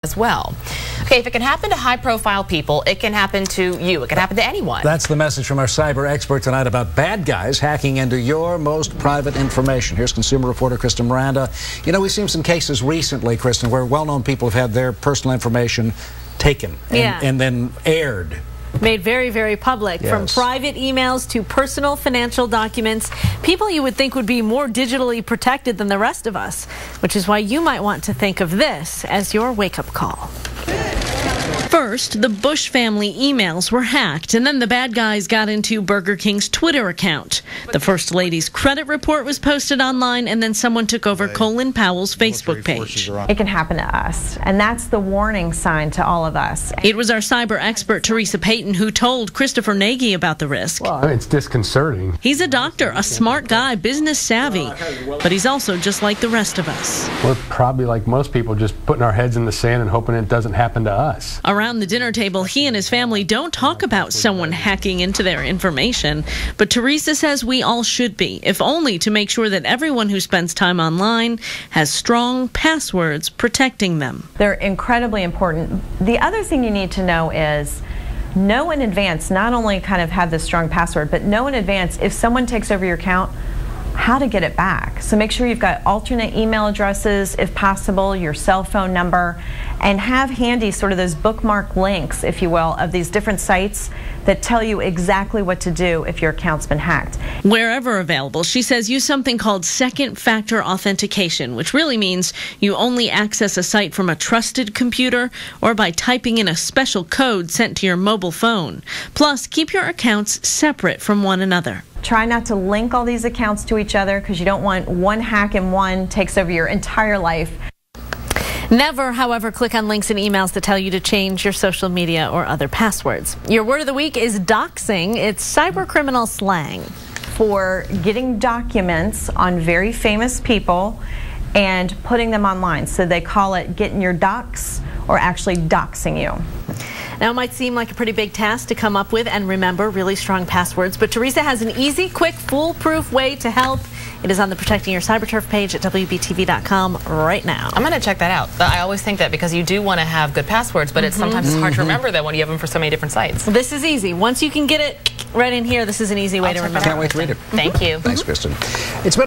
as well. Okay, if it can happen to high-profile people, it can happen to you. It can happen to anyone. That's the message from our cyber expert tonight about bad guys hacking into your most private information. Here's consumer reporter Kristen Miranda. You know, we've seen some cases recently, Kristen, where well-known people have had their personal information taken and then aired. Made very, very public. Yes. From private emails to personal financial documents, people you would think would be more digitally protected than the rest of us, which is why you might want to think of this as your wake-up call. First, the Bush family emails were hacked, and then the bad guys got into Burger King's Twitter account. The First Lady's credit report was posted online, and then someone took over Colin Powell's Facebook page. It can happen to us, and that's the warning sign to all of us. It was our cyber expert, Teresa Payton, who told Christopher Nagy about the risk. Well, it's disconcerting. He's a doctor, a smart guy, business savvy, but he's also just like the rest of us. We're probably like most people, just putting our heads in the sand and hoping it doesn't happen to us. Around the dinner table, he and his family don't talk about someone hacking into their information, but Teresa says we all should be, if only to make sure that everyone who spends time online has strong passwords protecting them. They're incredibly important. The other thing you need to know is know in advance, not only kind of have this strong password, but know in advance if someone takes over your account, how to get it back. So make sure you've got alternate email addresses, if possible, your cell phone number, and have handy sort of those bookmark links, if you will, of these different sites that tell you exactly what to do if your account's been hacked. Wherever available, she says use something called second factor authentication, which really means you only access a site from a trusted computer or by typing in a special code sent to your mobile phone. Plus, keep your accounts separate from one another. Try not to link all these accounts to each other because you don't want one hack in one takes over your entire life. Never, however, click on links in emails that tell you to change your social media or other passwords. Your word of the week is doxing. It's cyber criminal slang for getting documents on very famous people and putting them online. So they call it getting your docs or actually doxing you. Now, it might seem like a pretty big task to come up with and remember really strong passwords, but Teresa has an easy, quick, foolproof way to help. It is on the Protecting Your CyberTurf page at WBTV.com right now. I'm going to check that out. I always think that because you do want to have good passwords, but sometimes it's hard to remember that when you have them for so many different sites. Well, this is easy. Once you can get it right in here, this is an easy way to remember. I can't wait to read it. Thank you. Thanks, Kristen. It's been